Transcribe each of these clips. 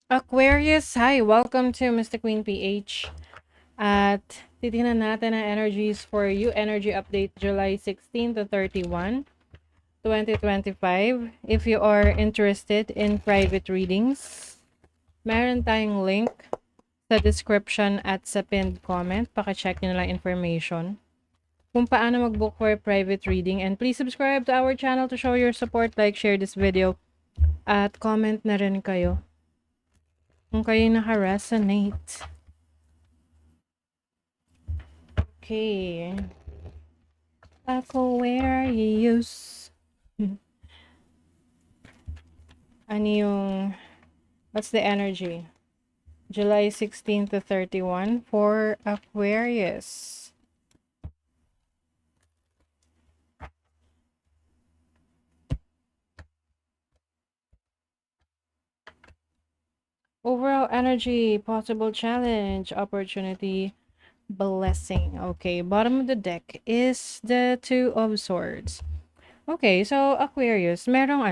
Aquarius, hi! Welcome to Mr. Queen PH. At titingnan natin ang energies for you. Energy update July 16 to 31, 2025. If you are interested in private readings, meron tayong link sa description at sa pinned comment. Paka-check nyo na lang information kung paano mag-book for private reading. And please subscribe to our channel to show your support. Like, share this video, at comment na rin kayo kung kayo naka-resonate. Okay. Aquarius. Ano yung, what's the energy? July 16 to 31 for Aquarius. Overall energy, possible challenge, opportunity, blessing. Okay, bottom of the deck is the Two of Swords. Okay, so Aquarius, meron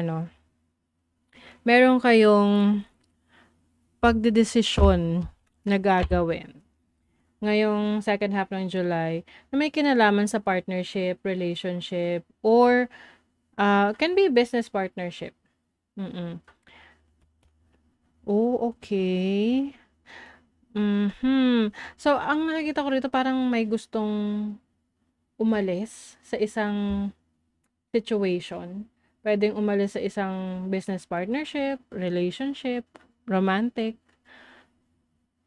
kayong pagdedesisyon na gagawin ngayong second half ng July na may kinalaman sa partnership, relationship, or can be business partnership. Oh, okay. So, ang nakikita ko rito parang may gustong umalis sa isang situation. Pwedeng umalis sa isang business partnership, relationship, romantic,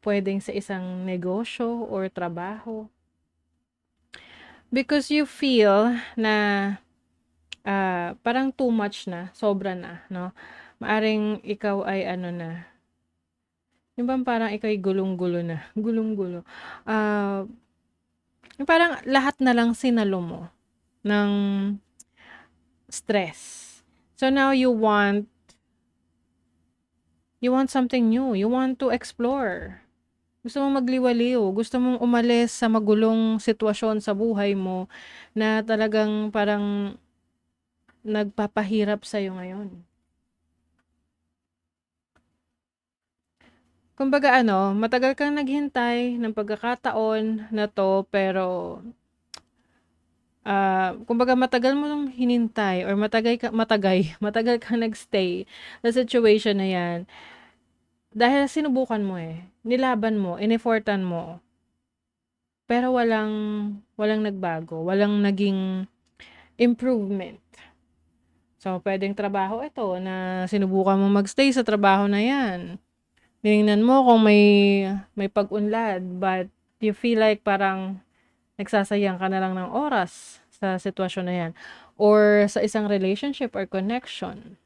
pwedeng sa isang negosyo or trabaho. Because you feel na parang too much na, sobra na, no? Maaring ikaw ay ano na, yung bang parang ikaw ay gulong-gulo na, gulong-gulo. Yung parang lahat na lang sinalo mo ng stress. So now you want something new. You want to explore. Gusto mong magliwaliw, gusto mong umalis sa magulong sitwasyon sa buhay mo na talagang parang nagpapahirap sa'yo ngayon. Kumbaga matagal kang naghintay ng pagkakataon na 'to pero, kumbaga matagal mo nung hinintay or matagal kang nag-stay sa situation na 'yan dahil sinubukan mo, nilaban mo, ineffortan mo, pero walang walang nagbago, walang naging improvement. So, puwedeng trabaho ito na sinubukan mong mag-stay sa trabaho na 'yan. Tiningnan mo kung may pag-unlad, but you feel like parang nagsasayang ka na lang ng oras sa sitwasyon na 'yan or sa isang relationship or connection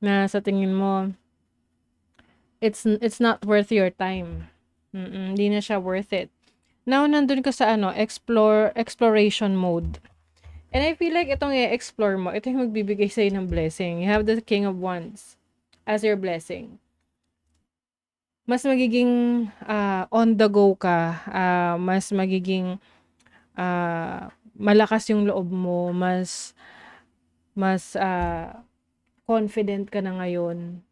na sa tingin mo it's not worth your time. Hindi na siya worth it. Now nandun ka sa exploration mode. And I feel like itong i-explore mo, ito yung magbibigay sa'yo ng blessing. You have the King of Wands as your blessing. Mas magiging on the go ka, mas magiging malakas yung loob mo, mas confident ka na ngayon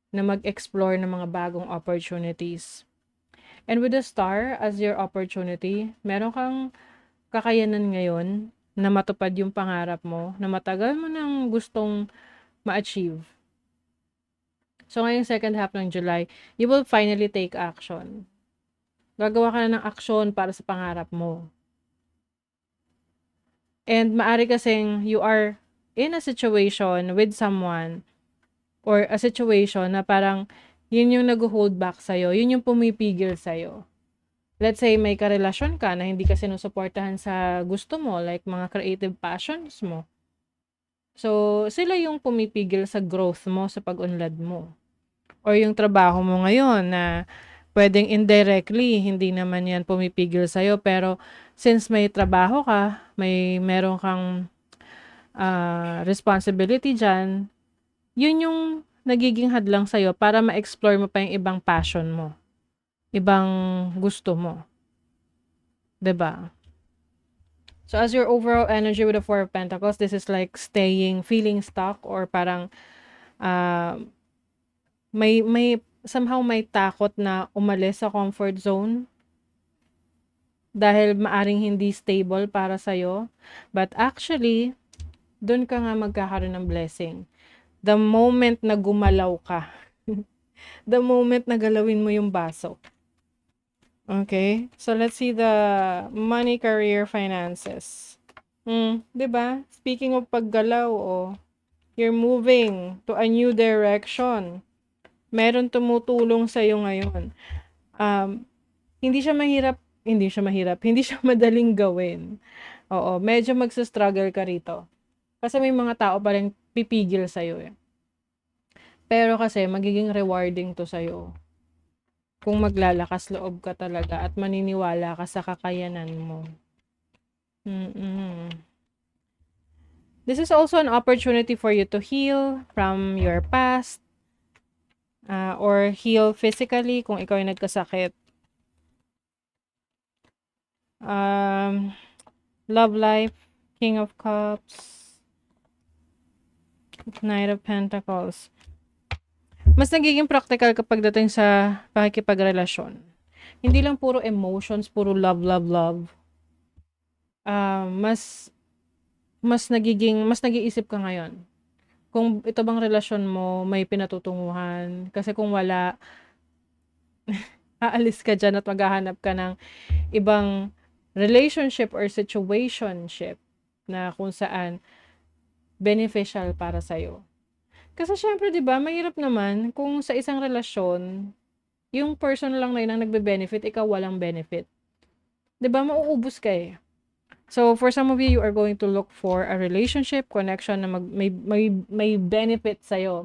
na mag-explore ng mga bagong opportunities. And with the star as your opportunity, meron kang kakayanan ngayon na matupad yung pangarap mo na matagal mo nang gustong ma-achieve. So, ngayong second half ng July, you will finally take action. Gagawa ka na ng aksyon para sa pangarap mo. And maari kasing you are in a situation with someone or a situation na parang yun yung nag-hold back sa'yo, yun yung pumipigil sa'yo. Let's say may karelasyon ka na hindi ka sinusuportahan sa gusto mo, like mga creative passions mo. So, sila yung pumipigil sa growth mo, sa pag-unlad mo. Or yung trabaho mo ngayon na pwedeng indirectly, hindi naman yan pumipigil sa'yo. Pero since may trabaho ka, meron kang responsibility dyan, yun yung nagiging hadlang sa'yo para ma-explore mo pa yung ibang passion mo, ibang gusto mo. 'Di ba? So as your overall energy with the Four of Pentacles, this is like feeling stuck or parang Somehow may takot na umalis sa comfort zone dahil maaring hindi stable para sa'yo. But actually, dun ka nga magkakaroon ng blessing. The moment na gumalaw ka. The moment na galawin mo yung baso. Okay? So, let's see the money, career, finances. 'Di ba? Speaking of paggalaw, oh, you're moving to a new direction. Meron tumutulong sa'yo ngayon. Um, hindi siya mahirap, hindi siya madaling gawin. Oo, medyo magsa-struggle ka rito. Kasi may mga tao pa ring pipigil sa'yo eh. Pero kasi magiging rewarding to sa'yo kung maglalakas loob ka talaga at maniniwala ka sa kakayanan mo. This is also an opportunity for you to heal from your past, or heal physically kung ikaw ay nagkasakit. Love life, King of Cups, Knight of Pentacles. Mas nagiging practical kapag dating sa pakikipagrelasyon. Hindi lang puro emotions, puro love, love, love. Mas nag-iisip ka ngayon. Kung ito bang relasyon mo may pinatutunguhan. Kasi kung wala, aalis ka dyan at maghahanap ka ng ibang relationship or situationship na kung saan beneficial para sa'yo. Kasi syempre, 'di ba, mahirap naman kung sa isang relasyon, yung person lang na yun ang nagbe-benefit, ikaw walang benefit. 'Di ba, mauubos ka eh. So, for some of you, you are going to look for a relationship, connection na may benefit sa'yo.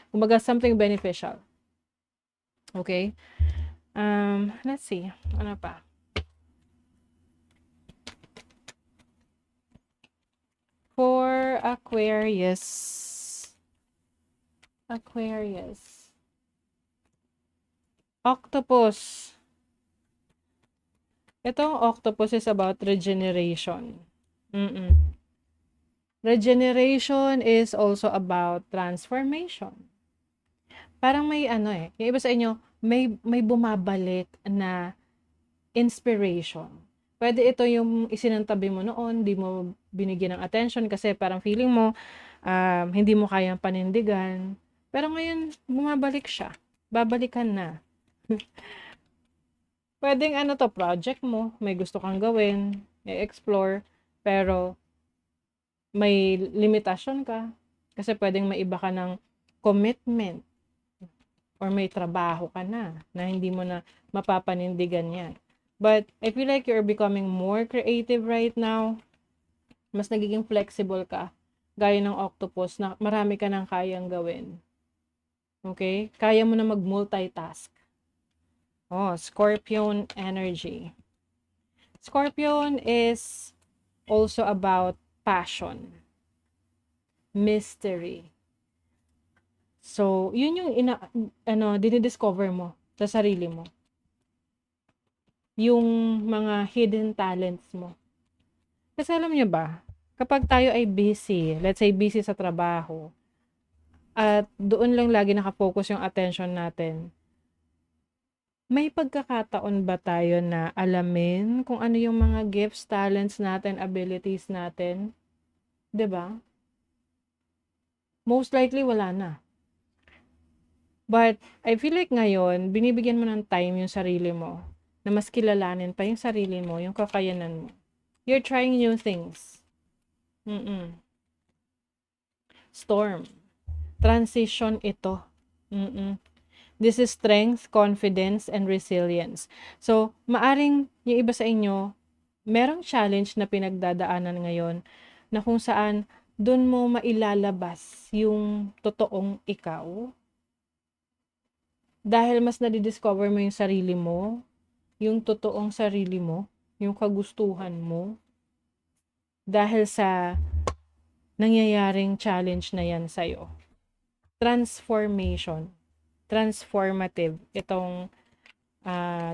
Kumbaga, something beneficial. Okay? Let's see. Ano pa? For Aquarius. Octopus. Itong octopus is about regeneration. Regeneration is also about transformation. Parang may ano eh, yung iba sa inyo, may bumabalik na inspiration. Pwede ito yung isinantabi mo noon, di mo binigyan ng attention kasi parang feeling mo, hindi mo kayang panindigan. Pero ngayon, bumabalik siya. Babalikan na. Pwedeng ano to, project mo, may gusto kang gawin, i-explore, pero may limitasyon ka. Kasi pwedeng may iba ka ng commitment or may trabaho ka na hindi mo na mapapanindigan yan. But I feel like you're becoming more creative right now. Mas nagiging flexible ka. Gaya ng octopus na marami ka nang kayang gawin. Okay? Kaya mo na mag-multitask. Oh, Scorpion energy. Scorpion is also about passion, mystery. So, yun yung dinidiscover mo sa sarili mo. Yung mga hidden talents mo. Kasi alam niyo ba, kapag tayo ay busy, let's say busy sa trabaho, at doon lang lagi nakafocus yung attention natin, may pagkakataon ba tayo na alamin kung ano yung mga gifts, talents natin, abilities natin? 'Di ba? Most likely wala na. But I feel like ngayon, binibigyan mo ng time yung sarili mo na mas kilalanin pa yung sarili mo, yung kakayanan mo. You're trying new things. Storm. Transition ito. This is strength, confidence, and resilience. So, maaring yung iba sa inyo, merong challenge na pinagdadaanan ngayon na kung saan doon mo mailalabas yung totoong ikaw. Dahil mas nadidiscover mo yung sarili mo, yung totoong sarili mo, yung kagustuhan mo. Dahil sa nangyayaring challenge na yan sa'yo. Transformation. Transformative itong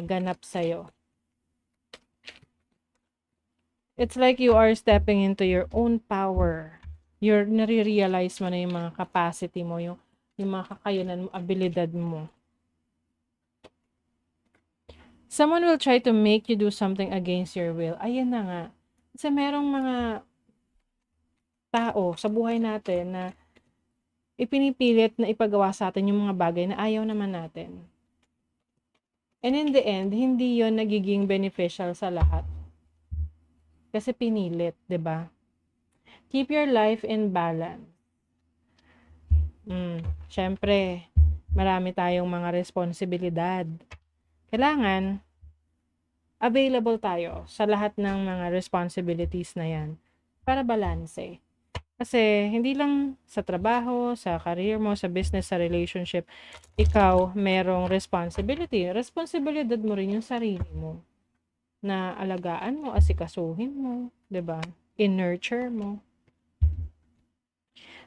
ganap sa'yo. It's like you are stepping into your own power. Nare-realize mo na yung mga capacity mo, yung yung mga kakayanan mo, abilidad mo. Someone will try to make you do something against your will. Ayan na nga. Kasi merong mga tao sa buhay natin na ipinipilit na ipagawa sa atin yung mga bagay na ayaw naman natin. And in the end, hindi yon nagiging beneficial sa lahat. Kasi pinilit, 'di ba? Keep your life in balance. Syempre, marami tayong mga responsibilidad. Kailangan available tayo sa lahat ng mga responsibilities na 'yan para balanse. Kasi hindi lang sa trabaho, sa career mo, sa business, sa relationship, ikaw merong responsibility. Responsibilidad mo rin yung sarili mo na alagaan mo, asikasuhin mo, 'di ba? I-nurture mo.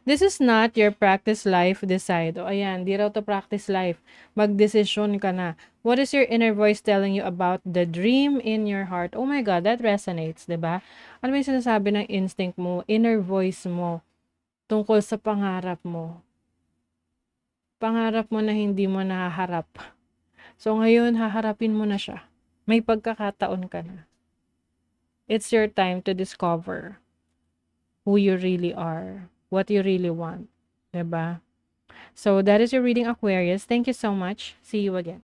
This is not your practice life decide. O ayan, di raw to practice life. Magdesisyon ka na. What is your inner voice telling you about the dream in your heart? Oh my God, that resonates, 'di ba? Ano yung sinasabi ng instinct mo, inner voice mo, tungkol sa pangarap mo. Pangarap mo na hindi mo nahaharap. So ngayon, haharapin mo na siya. May pagkakataon ka na. It's your time to discover who you really are, what you really want. 'Di ba? So that is your reading, Aquarius. Thank you so much. See you again.